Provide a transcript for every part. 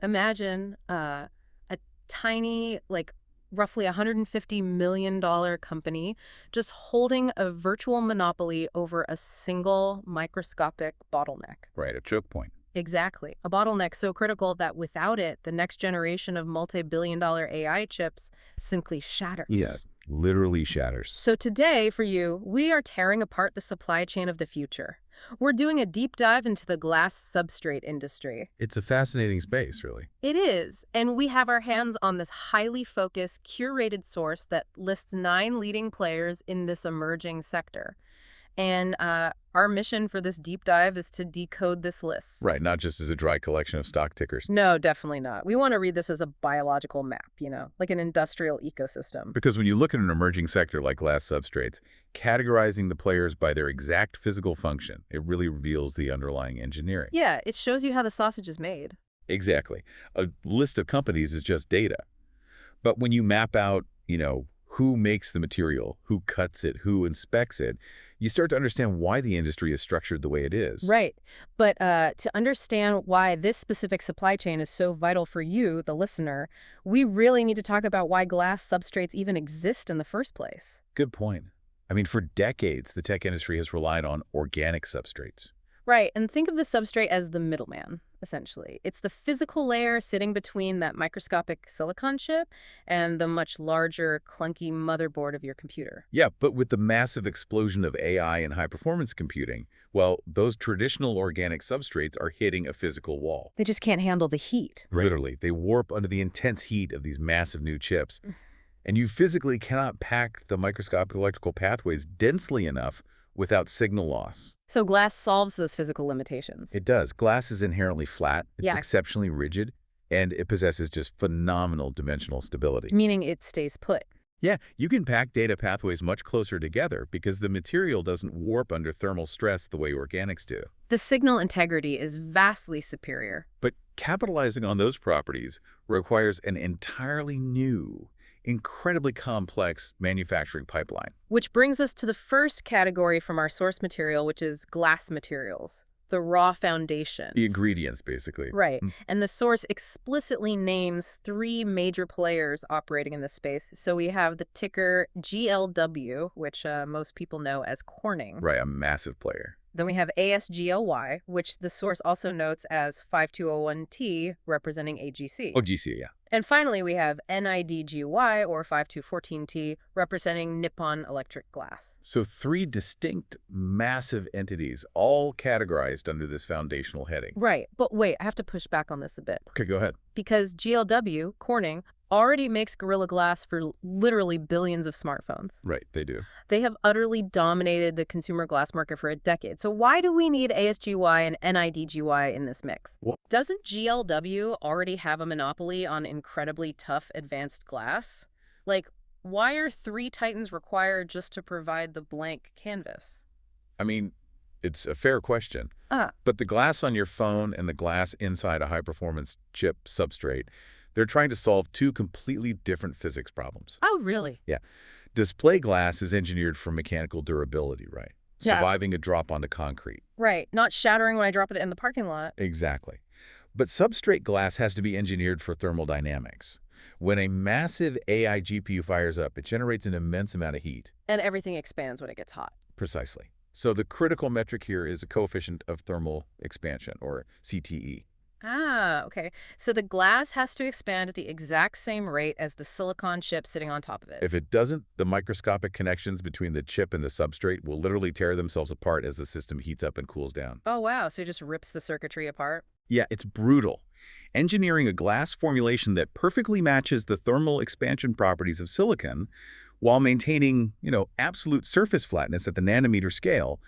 imagine a tiny, like roughly $150 million company just holding a virtual monopoly over a single microscopic bottleneck. Right, a choke point. Exactly. A bottleneck so critical that without it, the next generation of multi-billion-dollar AI chips simply shatters. Yeah, literally shatters. So today, for you, we are tearing apart the supply chain of the future. We're doing a deep dive into the glass substrate industry. It's a fascinating space, really. It is, and we have our hands on this highly focused, curated source that lists 9 leading players in this emerging sector. And our mission for this deep dive is to decode this list. Right, not just as a dry collection of stock tickers. No, definitely not. We want to read this as a biological map, like an industrial ecosystem. Because when you look at an emerging sector like glass substrates, categorizing the players by their exact physical function, it really reveals the underlying engineering. Yeah, it shows you how the sausage is made. Exactly. A list of companies is just data. But when you map out, who makes the material, who cuts it, who inspects it, you start to understand why the industry is structured the way it is. Right. But to understand why this specific supply chain is so vital for you, the listener, we really need to talk about why glass substrates even exist in the first place. Good point. I mean, for decades, the tech industry has relied on organic substrates. Right, and think of the substrate as the middleman, essentially. It's the physical layer sitting between that microscopic silicon chip and the much larger, clunky motherboard of your computer. Yeah, but with the massive explosion of AI and high-performance computing, well, those traditional organic substrates are hitting a physical wall. They just can't handle the heat. Literally, they warp under the intense heat of these massive new chips. And you physically cannot pack the microscopic electrical pathways densely enough without signal loss. So glass solves those physical limitations. It does. Glass is inherently flat, it's Yeah. exceptionally rigid, and it possesses just phenomenal dimensional stability. Meaning it stays put. Yeah, you can pack data pathways much closer together because the material doesn't warp under thermal stress the way organics do. The signal integrity is vastly superior. But capitalizing on those properties requires an entirely new, incredibly complex manufacturing pipeline. Which brings us to the first category from our source material, which is glass materials, the raw foundation. The ingredients, basically. Right. And the source explicitly names 3 major players operating in this space. So we have the ticker GLW, which most people know as Corning. Right, a massive player. Then we have ASGLY, which the source also notes as 5201T, representing AGC. Oh, GC, yeah. And finally, we have NIDGY, or 5214T, representing Nippon Electric Glass. So 3 distinct, massive entities, all categorized under this foundational heading. Right. But wait, I have to push back on this a bit. Okay, go ahead. Because GLW, Corning, already makes Gorilla Glass for literally billions of smartphones. Right, they do. They have utterly dominated the consumer glass market for a decade. So why do we need ASGY and NIDGY in this mix? Well, doesn't GLW already have a monopoly on incredibly tough advanced glass? Like, why are 3 titans required just to provide the blank canvas? I mean, it's a fair question. But the glass on your phone and the glass inside a high-performance chip substrate, they're trying to solve 2 completely different physics problems. Oh, really? Yeah. Display glass is engineered for mechanical durability, right? Yeah. Surviving a drop onto concrete. Right. Not shattering when I drop it in the parking lot. Exactly. But substrate glass has to be engineered for thermodynamics. When a massive AI GPU fires up, it generates an immense amount of heat. And everything expands when it gets hot. Precisely. So the critical metric here is a coefficient of thermal expansion, or CTE. Ah, okay. So the glass has to expand at the exact same rate as the silicon chip sitting on top of it. If it doesn't, the microscopic connections between the chip and the substrate will literally tear themselves apart as the system heats up and cools down. Oh, wow. So it just rips the circuitry apart? Yeah, it's brutal. Engineering a glass formulation that perfectly matches the thermal expansion properties of silicon while maintaining, absolute surface flatness at the nanometer scale,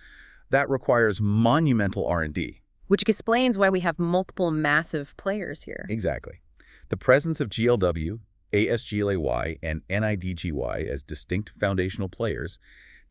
that requires monumental R&D. Which explains why we have multiple massive players here. Exactly. The presence of GLW, ASGLY, and NIDGY as distinct foundational players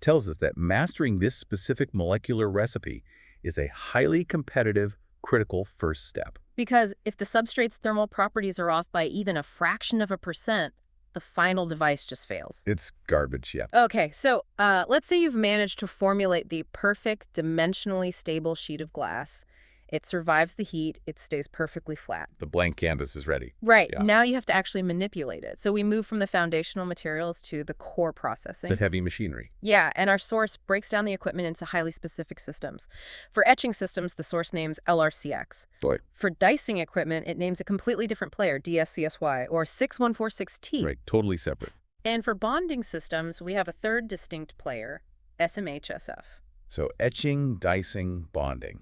tells us that mastering this specific molecular recipe is a highly competitive, critical first step. Because if the substrate's thermal properties are off by even a fraction of a percent, the final device just fails. It's garbage, yeah. Okay, so let's say you've managed to formulate the perfect dimensionally stable sheet of glass. It survives the heat. It stays perfectly flat. The blank canvas is ready. Right. Yeah. Now you have to actually manipulate it. So we move from the foundational materials to the core processing. The heavy machinery. Yeah, and our source breaks down the equipment into highly specific systems. For etching systems, the source name's LRCX. Right. For dicing equipment, it names a completely different player, DSCSY, or 6146T. Right. Totally separate. And for bonding systems, we have a third distinct player, SMHSF. So etching, dicing, bonding.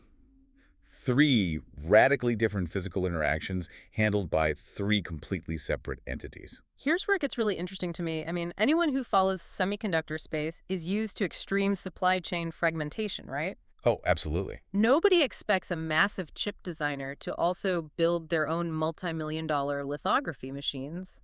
3 radically different physical interactions handled by 3 completely separate entities. Here's where it gets really interesting to me. I mean, anyone who follows semiconductor space is used to extreme supply chain fragmentation, right? Oh, absolutely. Nobody expects a massive chip designer to also build their own multi-million-dollar lithography machines.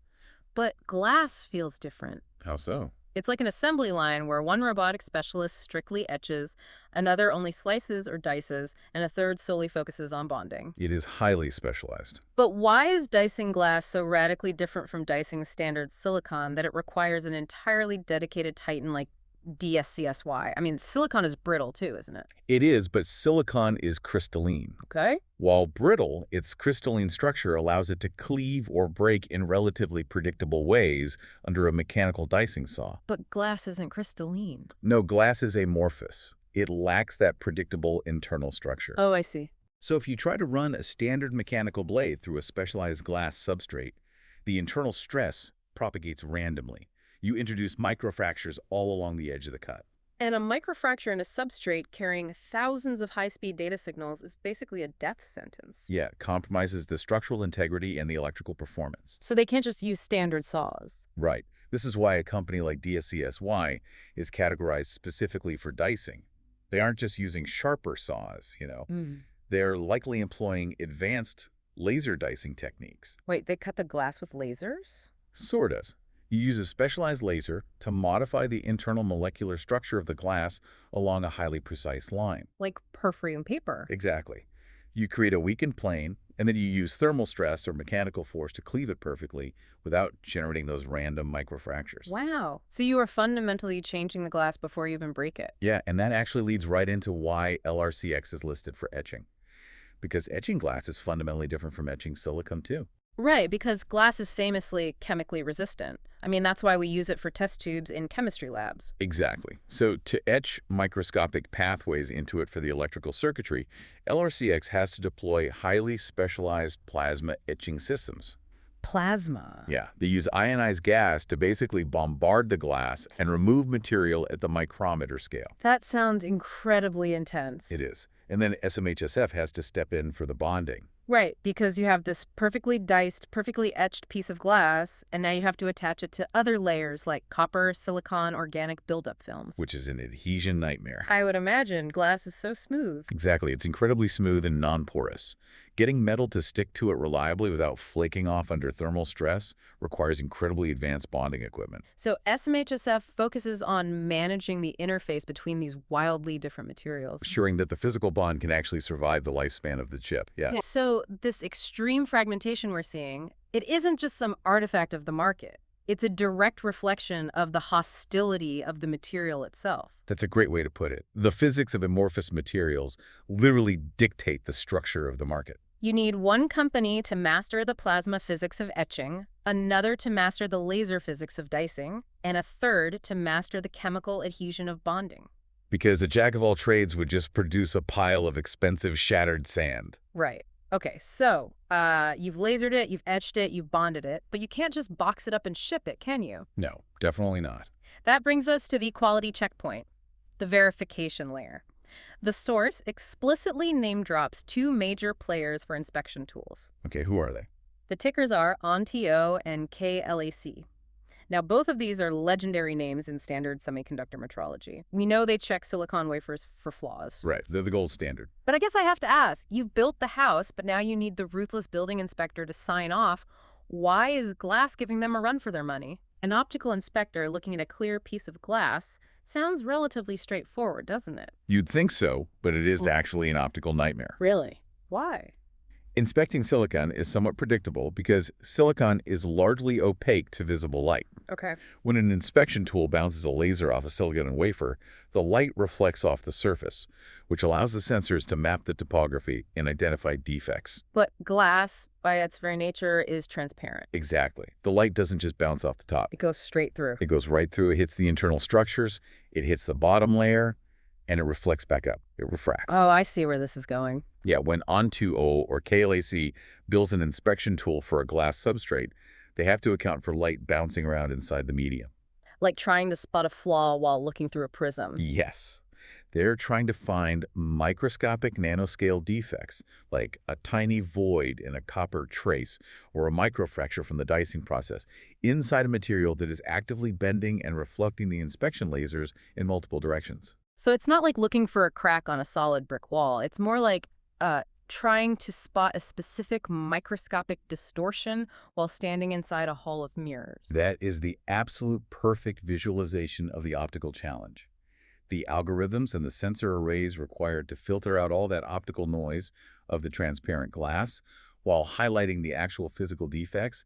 But glass feels different. How so? It's like an assembly line where one robotic specialist strictly etches, another only slices or dices, and a third solely focuses on bonding. It is highly specialized. But why is dicing glass so radically different from dicing standard silicon that it requires an entirely dedicated titan like DSCSY? I mean, silicon is brittle too, isn't it? It is, but silicon is crystalline. Okay. While brittle, its crystalline structure allows it to cleave or break in relatively predictable ways under a mechanical dicing saw. But glass isn't crystalline. No, glass is amorphous. It lacks that predictable internal structure. Oh, I see. So if you try to run a standard mechanical blade through a specialized glass substrate, the internal stress propagates randomly. You introduce microfractures all along the edge of the cut. And a microfracture in a substrate carrying thousands of high-speed data signals is basically a death sentence. Yeah, it compromises the structural integrity and the electrical performance. So they can't just use standard saws. Right. This is why a company like DSCSY is categorized specifically for dicing. They aren't just using sharper saws, They're likely employing advanced laser dicing techniques. Wait, they cut the glass with lasers? Sort of. You use a specialized laser to modify the internal molecular structure of the glass along a highly precise line. Like perforating paper. Exactly. You create a weakened plane, and then you use thermal stress or mechanical force to cleave it perfectly without generating those random microfractures. Wow. So you are fundamentally changing the glass before you even break it. Yeah, and that actually leads right into why LRCX is listed for etching. Because etching glass is fundamentally different from etching silicon, too. Right, because glass is famously chemically resistant. I mean, that's why we use it for test tubes in chemistry labs. Exactly. So to etch microscopic pathways into it for the electrical circuitry, LRCX has to deploy highly specialized plasma etching systems. Plasma. Yeah, they use ionized gas to basically bombard the glass and remove material at the micrometer scale. That sounds incredibly intense. It is. And then SMHSF has to step in for the bonding. Right, because you have this perfectly diced, perfectly etched piece of glass, and now you have to attach it to other layers like copper, silicon, organic buildup films. Which is an adhesion nightmare. I would imagine glass is so smooth. Exactly. It's incredibly smooth and non-porous. Getting metal to stick to it reliably without flaking off under thermal stress requires incredibly advanced bonding equipment. So SMHSF focuses on managing the interface between these wildly different materials. Ensuring that the physical bond can actually survive the lifespan of the chip. Yeah. So this extreme fragmentation we're seeing, it isn't just some artifact of the market. It's a direct reflection of the hostility of the material itself. That's a great way to put it. The physics of amorphous materials literally dictate the structure of the market. You need one company to master the plasma physics of etching, another to master the laser physics of dicing, and a third to master the chemical adhesion of bonding. Because a jack of all trades would just produce a pile of expensive shattered sand. Right. Okay, so you've lasered it, you've etched it, you've bonded it, but you can't just box it up and ship it, can you? No, definitely not. That brings us to the quality checkpoint, the verification layer. The source explicitly name drops 2 major players for inspection tools. Okay, who are they? The tickers are ONTO and KLAC. Now, both of these are legendary names in standard semiconductor metrology. We know they check silicon wafers for flaws. Right, they're the gold standard. But I guess I have to ask, you've built the house, but now you need the ruthless building inspector to sign off. Why is glass giving them a run for their money? An optical inspector looking at a clear piece of glass sounds relatively straightforward, doesn't it? You'd think so, but it is actually an optical nightmare. Really? Why? Inspecting silicon is somewhat predictable because silicon is largely opaque to visible light. Okay. When an inspection tool bounces a laser off a silicon wafer, the light reflects off the surface, which allows the sensors to map the topography and identify defects. But glass, by its very nature, is transparent. Exactly. The light doesn't just bounce off the top. It goes straight through. It goes right through, it hits the internal structures, it hits the bottom layer, and it reflects back up. It refracts. Oh, I see where this is going. Yeah, when On2O or KLAC builds an inspection tool for a glass substrate, they have to account for light bouncing around inside the medium. Like trying to spot a flaw while looking through a prism. Yes. They're trying to find microscopic nanoscale defects, like a tiny void in a copper trace or a microfracture from the dicing process, inside a material that is actively bending and reflecting the inspection lasers in multiple directions. So it's not like looking for a crack on a solid brick wall. It's more like trying to spot a specific microscopic distortion while standing inside a hall of mirrors. That is the absolute perfect visualization of the optical challenge. The algorithms and the sensor arrays required to filter out all that optical noise of the transparent glass while highlighting the actual physical defects,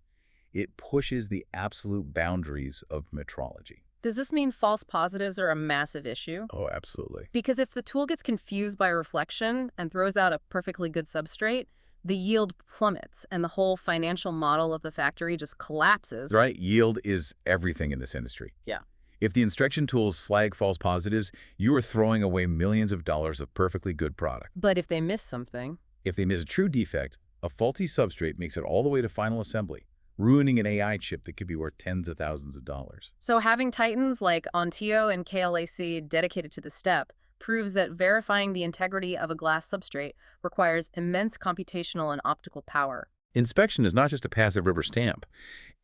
it pushes the absolute boundaries of metrology. Does this mean false positives are a massive issue? Oh, absolutely. Because if the tool gets confused by reflection and throws out a perfectly good substrate, the yield plummets and the whole financial model of the factory just collapses. Right? Yield is everything in this industry. Yeah. If the inspection tools flag false positives, you are throwing away millions of dollars of perfectly good product. But if they miss something... If they miss a true defect, a faulty substrate makes it all the way to final assembly, ruining an AI chip that could be worth tens of thousands of dollars. So having titans like Ontio and KLAC dedicated to the step proves that verifying the integrity of a glass substrate requires immense computational and optical power. Inspection is not just a passive rubber stamp.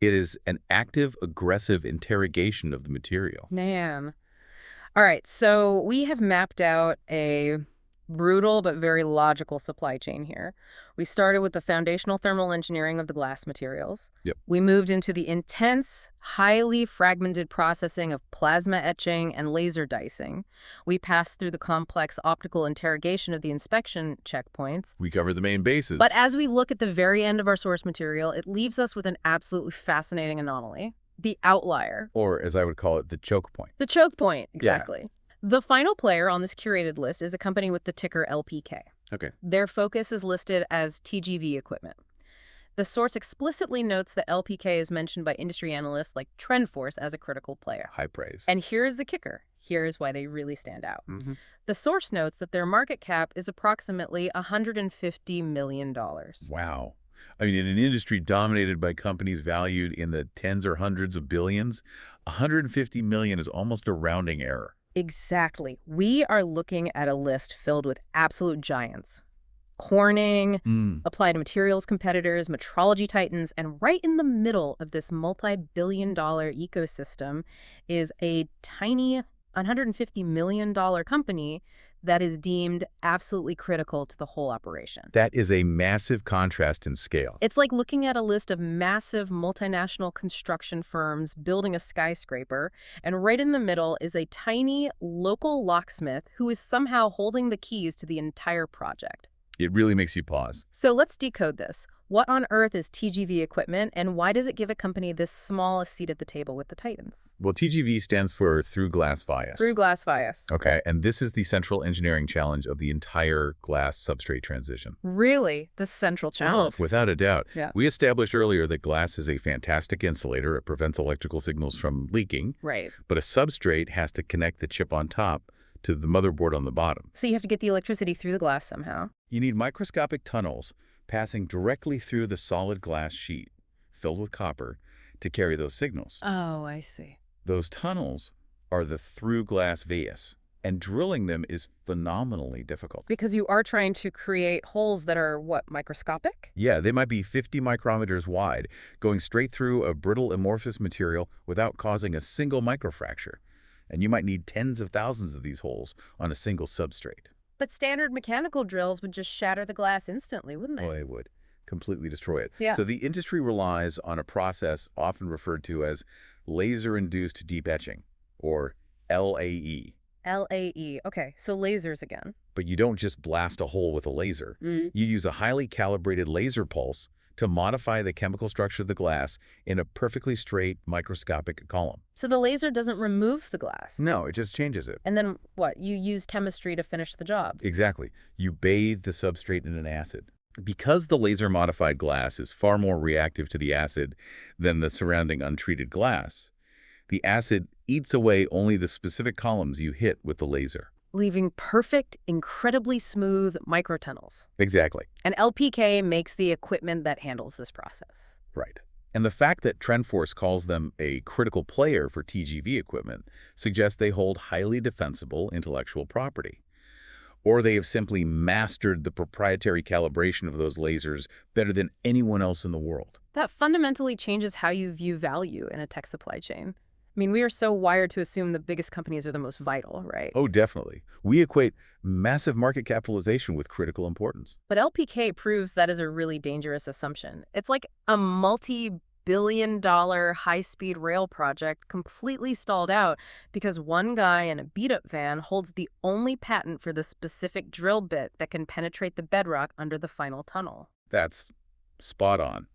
It is an active, aggressive interrogation of the material. Man. All right, so we have mapped out a brutal but very logical supply chain here. We started with the foundational thermal engineering of the glass materials. Yep. We moved into the intense, highly fragmented processing of plasma etching and laser dicing. We passed through the complex optical interrogation of the inspection checkpoints. We covered the main bases. But as we look at the very end of our source material, it leaves us with an absolutely fascinating anomaly. The outlier. Or, as I would call it, the choke point. The choke point, Yeah. exactly. The final player on this curated list is a company with the ticker LPK. Okay. Their focus is listed as TGV equipment. The source explicitly notes that LPK is mentioned by industry analysts like TrendForce as a critical player. High praise. And here's the kicker. Here's why they really stand out. Mm-hmm. The source notes that their market cap is approximately $150 million. Wow. I mean, in an industry dominated by companies valued in the tens or hundreds of billions, $150 million is almost a rounding error. Exactly. We are looking at a list filled with absolute giants. Corning, applied materials competitors, metrology titans, and right in the middle of this multi-billion-dollar ecosystem is a tiny $150 million company that is deemed absolutely critical to the whole operation. That is a massive contrast in scale. It's like looking at a list of massive multinational construction firms building a skyscraper, and right in the middle is a tiny local locksmith who is somehow holding the keys to the entire project. It really makes you pause. So let's decode this. What on earth is TGV equipment, and why does it give a company this small a seat at the table with the titans? Well, TGV stands for Through Glass Vias. Through glass vias. Okay, and this is the central engineering challenge of the entire glass substrate transition. Really? The central challenge. Without a doubt. Yeah. We established earlier that glass is a fantastic insulator. It prevents electrical signals from leaking. Right. But a substrate has to connect the chip on top to the motherboard on the bottom. So you have to get the electricity through the glass somehow. You need microscopic tunnels passing directly through the solid glass sheet, filled with copper, to carry those signals. Oh, I see. Those tunnels are the through glass vias, and drilling them is phenomenally difficult. Because you are trying to create holes that are, what, microscopic? Yeah, they might be 50 micrometers wide, going straight through a brittle amorphous material without causing a single microfracture. And you might need tens of thousands of these holes on a single substrate. But standard mechanical drills would just shatter the glass instantly, wouldn't they? Oh, they would completely destroy it. Yeah. So the industry relies on a process often referred to as laser-induced deep etching, or LAE. LAE. Okay, so lasers again. But you don't just blast a hole with a laser. Mm. You use a highly calibrated laser pulse to modify the chemical structure of the glass in a perfectly straight microscopic column. So the laser doesn't remove the glass. No, it just changes it. And then what? You use chemistry to finish the job. Exactly. You bathe the substrate in an acid. Because the laser-modified glass is far more reactive to the acid than the surrounding untreated glass, the acid eats away only the specific columns you hit with the laser. Leaving perfect, incredibly smooth microtunnels. Exactly. And LPK makes the equipment that handles this process. Right. And the fact that TrendForce calls them a critical player for TGV equipment suggests they hold highly defensible intellectual property. Or they have simply mastered the proprietary calibration of those lasers better than anyone else in the world. That fundamentally changes how you view value in a tech supply chain. I mean, we are so wired to assume the biggest companies are the most vital, right? Oh, definitely. We equate massive market capitalization with critical importance. But LPK proves that is a really dangerous assumption. It's like a multi-billion-dollar high-speed rail project completely stalled out because one guy in a beat-up van holds the only patent for the specific drill bit that can penetrate the bedrock under the final tunnel. That's spot on.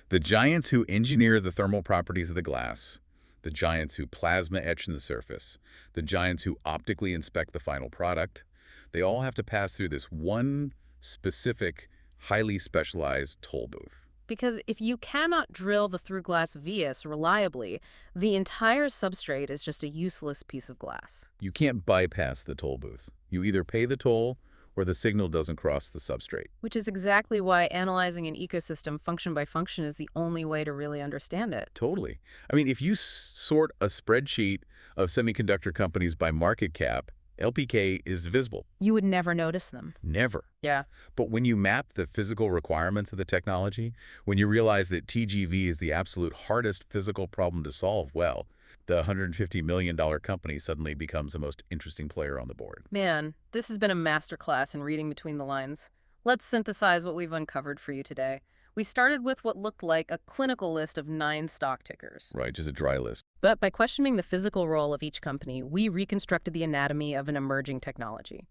The giants who engineer the thermal properties of the glass, the giants who plasma etch in the surface, the giants who optically inspect the final product, they all have to pass through this one specific, highly specialized toll booth. Because if you cannot drill the through-glass vias reliably, the entire substrate is just a useless piece of glass. You can't bypass the toll booth. You either pay the toll or the signal doesn't cross the substrate. Which is exactly why analyzing an ecosystem function by function is the only way to really understand it. Totally. I mean, if you sort a spreadsheet of semiconductor companies by market cap, LPK is visible. You would never notice them. Never. Yeah. But when you map the physical requirements of the technology, when you realize that TGV is the absolute hardest physical problem to solve, well, the $150 million company suddenly becomes the most interesting player on the board. Man, this has been a masterclass in reading between the lines. Let's synthesize what we've uncovered for you today. We started with what looked like a clinical list of 9 stock tickers. Right, just a dry list. But by questioning the physical role of each company, we reconstructed the anatomy of an emerging technology.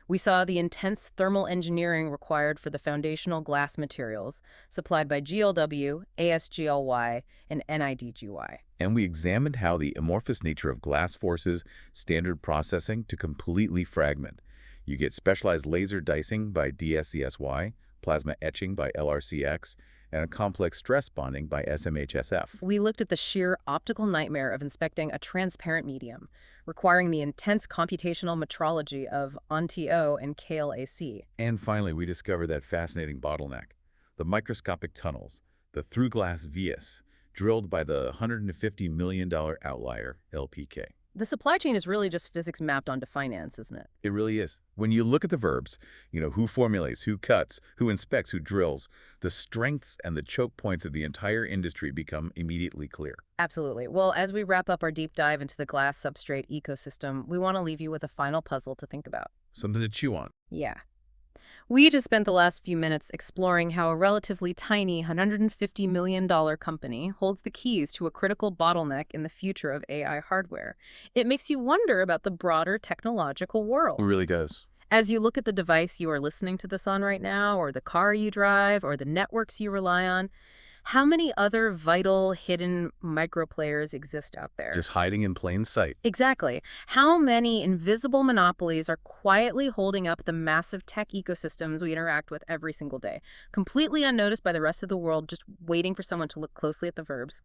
We saw the intense thermal engineering required for the foundational glass materials supplied by GLW, ASGLY, and NIDGY. And we examined how the amorphous nature of glass forces standard processing to completely fragment. You get specialized laser dicing by DSCSY, plasma etching by LRCX, and a complex stress bonding by SMHSF. We looked at the sheer optical nightmare of inspecting a transparent medium, requiring the intense computational metrology of ONTO and KLAC. And finally, we discovered that fascinating bottleneck, the microscopic tunnels, the through-glass vias, drilled by the $150 million outlier, LPK. The supply chain is really just physics mapped onto finance, isn't it? It really is. When you look at the verbs, who formulates, who cuts, who inspects, who drills, the strengths and the choke points of the entire industry become immediately clear. Absolutely. Well, as we wrap up our deep dive into the glass substrate ecosystem, we want to leave you with a final puzzle to think about. Something to chew on. Yeah. We just spent the last few minutes exploring how a relatively tiny $150 million company holds the keys to a critical bottleneck in the future of AI hardware. It makes you wonder about the broader technological world. It really does. As you look at the device you are listening to this on right now, or the car you drive, or the networks you rely on, how many other vital, hidden microplayers exist out there? Just hiding in plain sight. Exactly. How many invisible monopolies are quietly holding up the massive tech ecosystems we interact with every single day, completely unnoticed by the rest of the world, just waiting for someone to look closely at the verbs?